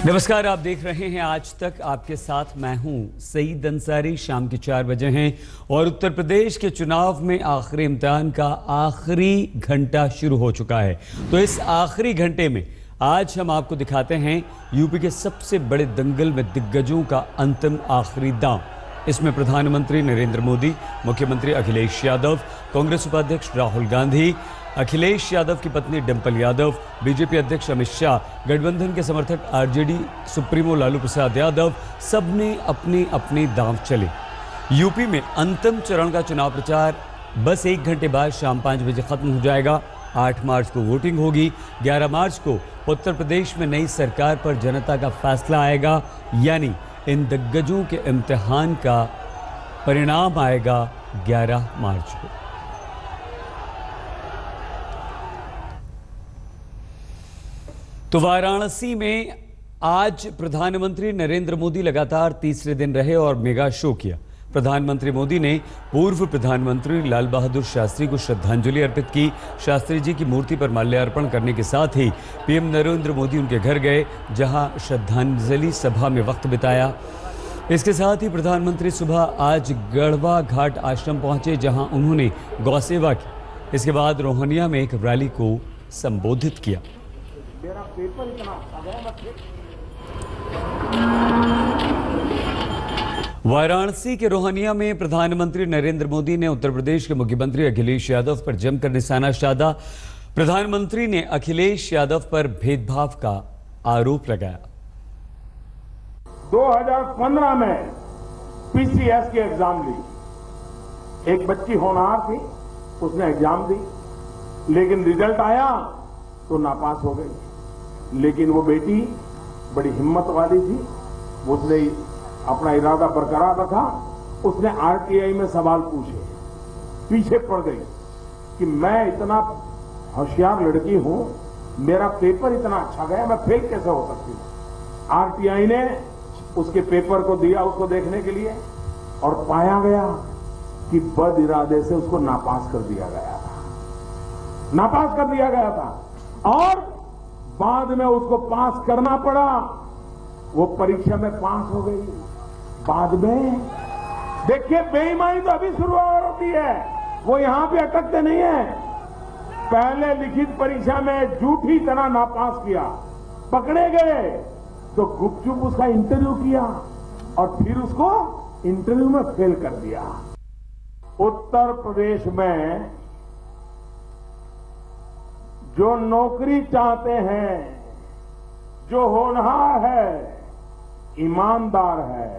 नमस्कार, आप देख रहे हैं आज तक। आपके साथ मैं हूं सईद अंसारी। शाम के 4 बजे हैं और उत्तर प्रदेश के चुनाव में आखिरी इम्तिहान का आखिरी घंटा शुरू हो चुका है। तो इस आखिरी घंटे में आज हम आपको दिखाते हैं यूपी के सबसे बड़े दंगल में दिग्गजों का अंतिम आखिरी दांव। इसमें प्रधानमंत्री नरेंद्र मोदी, मुख्यमंत्री अखिलेश यादव, कांग्रेस उपाध्यक्ष राहुल गांधी, अखिलेश यादव की पत्नी डिंपल यादव, बीजेपी अध्यक्ष अमित शाह, गठबंधन के समर्थक आरजेडी सुप्रीमो लालू प्रसाद यादव, सबने अपनी अपनी दांव चले। यूपी में अंतिम चरण का चुनाव प्रचार बस 1 घंटे बाद शाम 5 बजे खत्म हो जाएगा। 8 मार्च को वोटिंग होगी। 11 मार्च को उत्तर प्रदेश में नई सरकार पर जनता का फैसला आएगा, यानी इन दिग्गजों के इम्तिहान का परिणाम आएगा 11 मार्च को। तो वाराणसी में आज प्रधानमंत्री नरेंद्र मोदी लगातार तीसरे दिन रहे और मेगा शो किया। प्रधानमंत्री मोदी ने पूर्व प्रधानमंत्री लाल बहादुर शास्त्री को श्रद्धांजलि अर्पित की। शास्त्री जी की मूर्ति पर माल्यार्पण करने के साथ ही पीएम नरेंद्र मोदी उनके घर गए, जहां श्रद्धांजलि सभा में वक्त बिताया। इसके साथ ही प्रधानमंत्री सुबह आज गढ़वा घाट आश्रम पहुंचे, जहां उन्होंने गौसेवा की। इसके बाद रोहनिया में एक रैली को संबोधित किया। मेरा पेपर इतना वाराणसी के रोहनिया में प्रधानमंत्री नरेंद्र मोदी ने उत्तर प्रदेश के मुख्यमंत्री अखिलेश यादव पर जमकर निशाना साधा। प्रधानमंत्री ने अखिलेश यादव पर भेदभाव का आरोप लगाया। 2015 में पीसीएस की एग्जाम दी। एक बच्ची होनहार थी, उसने एग्जाम दी, लेकिन रिजल्ट आया तो नापास हो गई। लेकिन वो बेटी बड़ी हिम्मत वाली थी, उसने अपना इरादा बरकरार रखा। उसने आरटीआई में सवाल पूछे, पीछे पड़ गई कि मैं इतना होशियार लड़की हूं, मेरा पेपर इतना अच्छा गया, मैं फेल कैसे हो सकती हूं। आरटीआई ने उसके पेपर को दिया उसको देखने के लिए, और पाया गया कि बद इरादे से उसको नापास कर दिया गया था, नापास कर दिया गया था। और बाद में उसको पास करना पड़ा। वो परीक्षा में पास हो गई। बाद में देखिए, बेईमानी तो अभी शुरुआत होती है, वो यहां पे अटकते नहीं है। पहले लिखित परीक्षा में झूठी तरह नापास किया, पकड़े गए तो गुपचुप उसका इंटरव्यू किया और फिर उसको इंटरव्यू में फेल कर दिया। उत्तर प्रदेश में जो नौकरी चाहते हैं, जो होनहार है, ईमानदार है,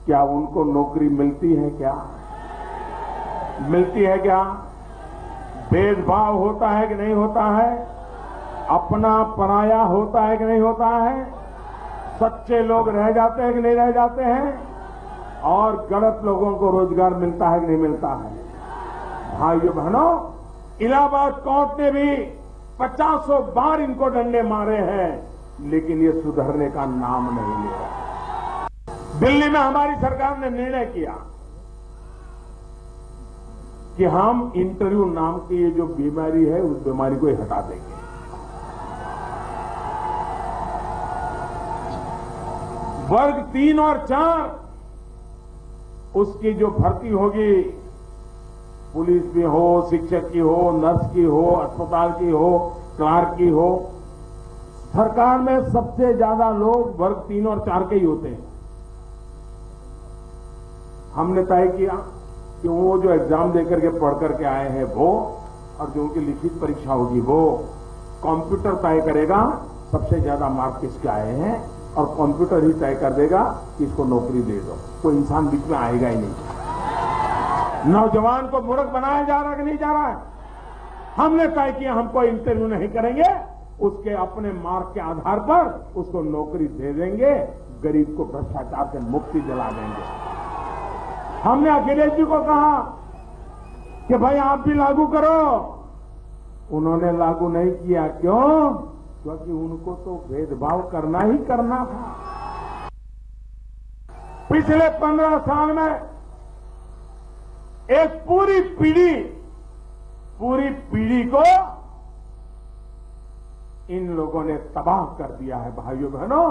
क्या उनको नौकरी मिलती है? क्या मिलती है? क्या भेदभाव होता है कि नहीं होता है? अपना पराया होता है कि नहीं होता है? सच्चे लोग रह जाते हैं कि नहीं रह जाते हैं? और गलत लोगों को रोजगार मिलता है कि नहीं मिलता है? भाइयों बहनों, इलाहाबाद कोर्ट ने भी 50 बार इनको डंडे मारे हैं, लेकिन ये सुधरने का नाम नहीं ले रहा। दिल्ली में हमारी सरकार ने निर्णय किया कि हम इंटरव्यू नाम की ये जो बीमारी है, उस बीमारी को हटा देंगे। वर्ग 3 और 4 उसकी जो भर्ती होगी, पुलिस की हो, शिक्षक की हो, नर्स की हो, अस्पताल की हो, क्लार्क की हो, सरकार में सबसे ज्यादा लोग वर्ग 3 और 4 के ही होते हैं। हमने तय किया कि वो जो एग्जाम देकर के पढ़ करके आए हैं वो, और जो उनकी लिखित परीक्षा होगी वो, कंप्यूटर तय करेगा सबसे ज्यादा मार्क्स किसके आए हैं, और कंप्यूटर ही तय कर देगा कि इसको नौकरी दे दो। कोई इंसान बीच में आएगा ही नहीं। नौजवान को मूर्ख बनाया जा रहा है कि नहीं जा रहा है? हमने तय किया हम कोई इंटरव्यू नहीं करेंगे, उसके अपने मार्क के आधार पर उसको नौकरी दे देंगे, गरीब को भ्रष्टाचार से मुक्ति दिला देंगे। हमने अखिलेश जी को कहा कि भाई आप भी लागू करो, उन्होंने लागू नहीं किया। क्यों? क्योंकि उनको तो भेदभाव करना ही करना था। पिछले 15 साल में एक पूरी पीढ़ी को इन लोगों ने तबाह कर दिया है। भाइयों बहनों,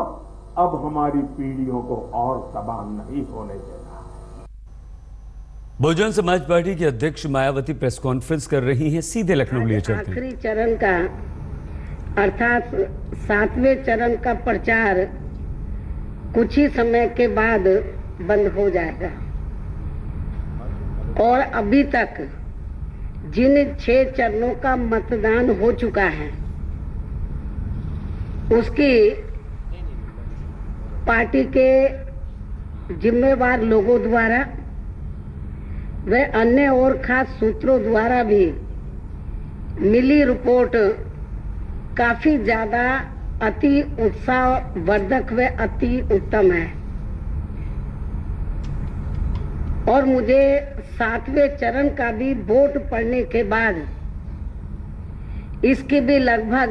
अब हमारी पीढ़ियों को और तबाह नहीं होने देना। बहुजन समाज पार्टी की अध्यक्ष मायावती प्रेस कॉन्फ्रेंस कर रही हैं। सीधे लखनऊ लिए चलते हैं। आखिरी चरण का अर्थात 7वें चरण का प्रचार कुछ ही समय के बाद बंद हो जाएगा और अभी तक जिन 6 चरणों का मतदान हो चुका है उसकी पार्टी के जिम्मेवार लोगों द्वारा व अन्य और खास सूत्रों द्वारा भी मिली रिपोर्ट काफी ज्यादा अति उत्साहवर्धक व अति उत्तम है और मुझे 7वें चरण का भी वोट पड़ने के बाद इसकी भी लगभग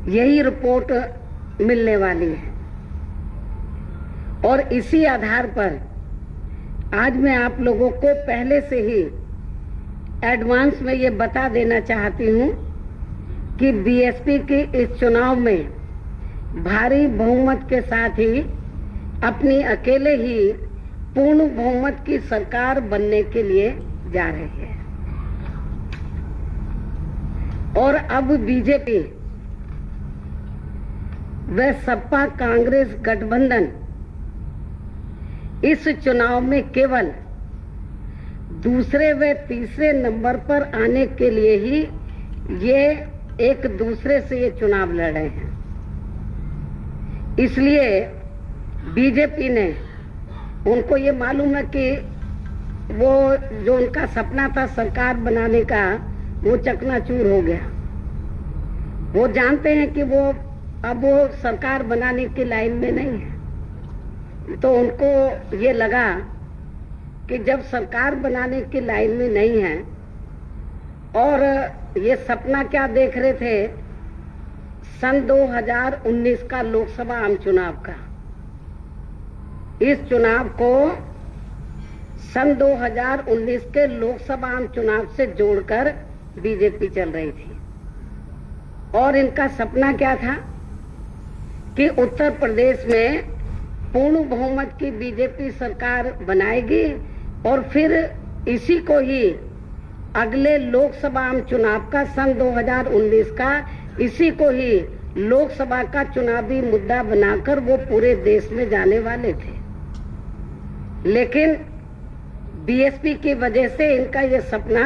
यही रिपोर्ट मिलने वाली है और इसी आधार पर आज मैं आप लोगों को पहले से ही एडवांस में ये बता देना चाहती हूँ कि बीएसपी के इस चुनाव में भारी बहुमत के साथ ही अपनी अकेले ही पूर्ण बहुमत की सरकार बनने के लिए जा रही है और अब बीजेपी व सपा कांग्रेस गठबंधन इस चुनाव में केवल दूसरे व तीसरे नंबर पर आने के लिए ही ये एक दूसरे से ये चुनाव लड़ रहे हैं। इसलिए बीजेपी ने उनको ये मालूम है कि वो जो उनका सपना था सरकार बनाने का वो चकनाचूर हो गया। वो जानते हैं कि वो अब वो सरकार बनाने की लाइन में नहीं है, तो उनको ये लगा कि जब सरकार बनाने की लाइन में नहीं है और ये सपना क्या देख रहे थे सन 2019 का लोकसभा आम चुनाव का, इस चुनाव को सन 2019 के लोकसभा आम चुनाव से जोड़कर बीजेपी चल रही थी और इनका सपना क्या था कि उत्तर प्रदेश में पूर्ण बहुमत की बीजेपी सरकार बनाएगी और फिर इसी को ही अगले लोकसभा आम चुनाव का सन 2019 का इसी को ही लोकसभा का चुनावी मुद्दा बनाकर वो पूरे देश में जाने वाले थे। लेकिन बीएसपी की वजह से इनका ये सपना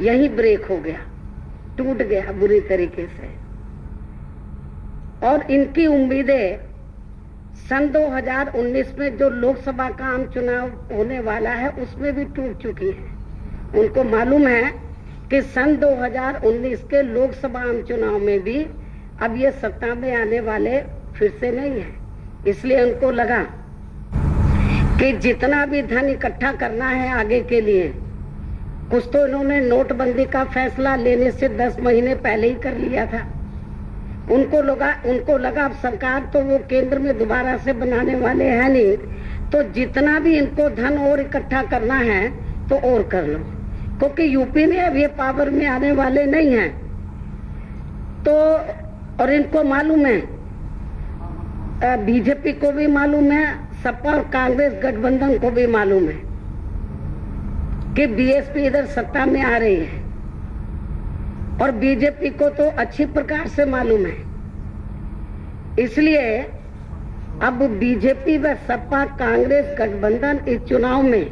यहीं ब्रेक हो गया, टूट गया बुरी तरीके से और इनकी उम्मीदें सन 2019 में जो लोकसभा का आम चुनाव होने वाला है उसमें भी टूट चुकी है। उनको मालूम है कि सन 2019 के लोकसभा आम चुनाव में भी अब ये सत्ता में आने वाले फिर से नहीं है। इसलिए उनको लगा कि जितना भी धन इकट्ठा करना है आगे के लिए, कुछ तो इन्होंने नोटबंदी का फैसला लेने से 10 महीने पहले ही कर लिया था। उनको लगा अब सरकार तो वो केंद्र में दोबारा से बनाने वाले हैं नहीं, तो जितना भी इनको धन और इकट्ठा करना है तो और कर लो, क्योंकि यूपी में अब ये पावर में आने वाले नहीं हैं। तो और इनको मालूम है, बीजेपी को भी मालूम है, सपा और कांग्रेस गठबंधन को भी मालूम है कि बीएसपी इधर सत्ता में आ रही है और बीजेपी को तो अच्छी प्रकार से मालूम है। इसलिए अब बीजेपी व सपा कांग्रेस गठबंधन इस चुनाव में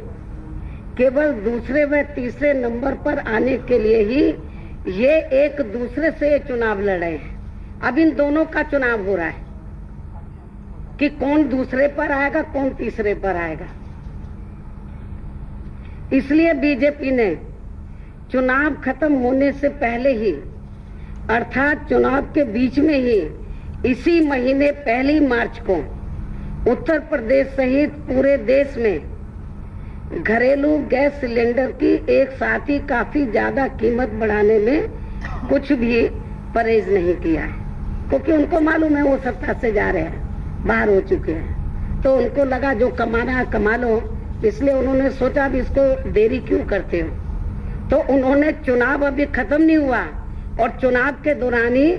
केवल दूसरे व तीसरे नंबर पर आने के लिए ही ये एक दूसरे से ये चुनाव लड़ रहे हैं। अब इन दोनों का चुनाव हो रहा है कि कौन दूसरे पर आएगा, कौन तीसरे पर आएगा। इसलिए बीजेपी ने चुनाव खत्म होने से पहले ही अर्थात चुनाव के बीच में ही इसी महीने 1 मार्च को उत्तर प्रदेश सहित पूरे देश में घरेलू गैस सिलेंडर की एक साथ ही काफी ज्यादा कीमत बढ़ाने में कुछ भी परहेज नहीं किया है, क्योंकि उनको मालूम है वो सत्ता से जा रहे हैं, बाहर हो चुके हैं। तो उनको लगा जो कमाना है कमा लो, इसलिए उन्होंने सोचा भी इसको देरी क्यों करते हो। तो उन्होंने चुनाव अभी खत्म नहीं हुआ और चुनाव के दौरान ही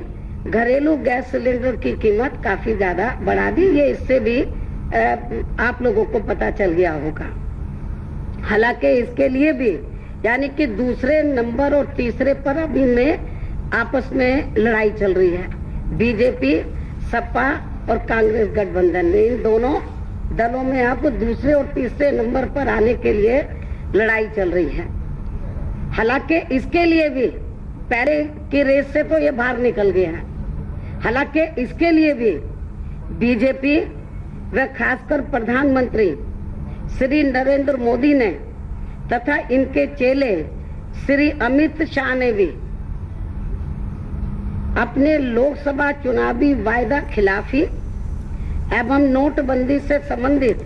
घरेलू गैस सिलेंडर की कीमत काफी ज्यादा बढ़ा दी। ये इससे भी आप लोगों को पता चल गया होगा। हालांकि इसके लिए भी यानी कि दूसरे नंबर और तीसरे पर अभी में आपस में लड़ाई चल रही है। बीजेपी, सपा और कांग्रेस गठबंधन में, इन दोनों दलों में अब दूसरे और तीसरे नंबर पर आने के लिए लड़ाई चल रही है। हालांकि इसके लिए भी पहले की रेस से तो ये बाहर निकल गया है। हालांकि इसके लिए भी बीजेपी व खासकर प्रधानमंत्री श्री नरेंद्र मोदी ने तथा इनके चेले श्री अमित शाह ने भी अपने लोकसभा चुनावी वायदा खिलाफी एवं नोटबंदी से संबंधित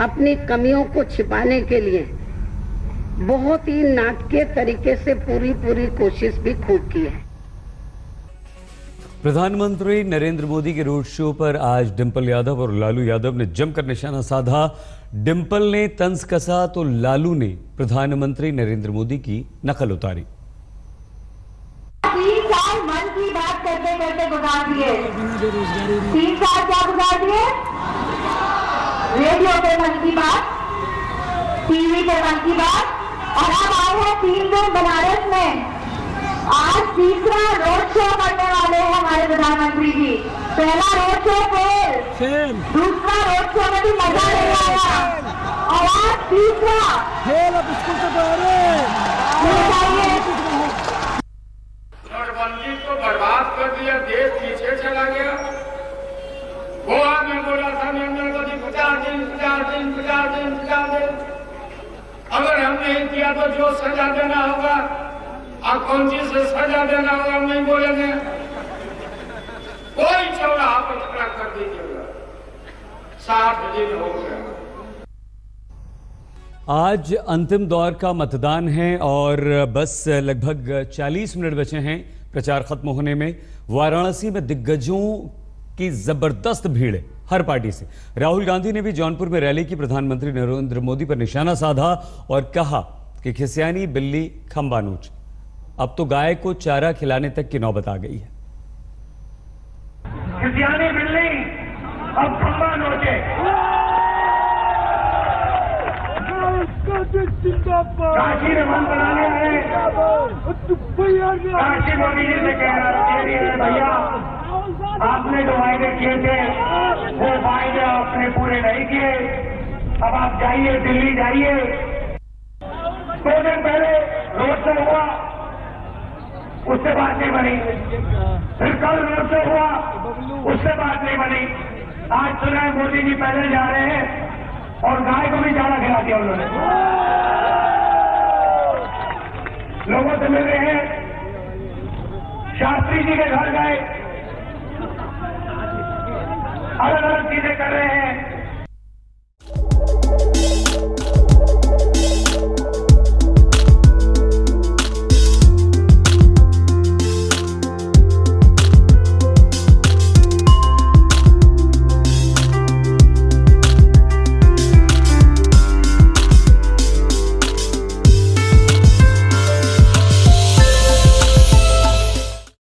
अपनी कमियों को छिपाने के लिए बहुत ही नाटकीय तरीके से पूरी कोशिश भी खूब की है। प्रधानमंत्री नरेंद्र मोदी के रोड शो पर आज डिंपल यादव और लालू यादव ने जमकर निशाना साधा। डिंपल ने तंज कसा तो लालू ने प्रधानमंत्री नरेंद्र मोदी की नकल उतारी। 3 साल मन की बात करते करते गुजार दिए। 3 साल क्या गुजार दिए? रेडियो पे मन की बात, टीवी पे मन की बात, और अब आए हैं 3 दिन बनारस में। आज तीसरा रोड शो करने वाले हैं हमारे प्रधानमंत्री जी। पहला रोड शो फेल, दूसरा रोड शो में भी मजा नहीं आया, और आज तीसरा फेल। अब इसको नोटबंदी को बर्बाद कर दिया, देश पीछे चला गया। वो आदमी बोला था नरेंद्र मोदी 50 दिन। अगर हम नहीं किया तो जो सजा देना होगा, और कौन सी से सजा देना होगा हम नहीं बोलेंगे। कोई चौराहा पर झगड़ा कर दीजिएगा। 60 दिन हो गया। आज अंतिम दौर का मतदान है और बस लगभग 40 मिनट बचे हैं प्रचार खत्म होने में। वाराणसी में दिग्गजों की जबरदस्त भीड़ है हर पार्टी से। राहुल गांधी ने भी जौनपुर में रैली की, प्रधानमंत्री नरेंद्र मोदी पर निशाना साधा और कहा कि खिसियानी बिल्ली खंबा नोच। अब तो गाय को चारा खिलाने तक की नौबत आ गई है। खिसियानी बिल्ली अब खंबा नोचे। काशी में मन बनाने आए, काशी मोदी जी से कह रहा है भैया, आपने जो वायदे किए थे वो वायदे आपने पूरे नहीं किए। अब आप जाइए, दिल्ली जाइए। 2 दिन पहले रोड शो हुआ, उससे बात नहीं बनी। फिर कल रोड शो हुआ, उससे बात नहीं बनी। आज सुना है मोदी जी पहले जा रहे हैं और गाय को भी चारा खिला दिया उन्होंने। लोगों से मिल रहे हैं, शास्त्री जी के घर गए, अलग अलग चीजें कर रहे हैं।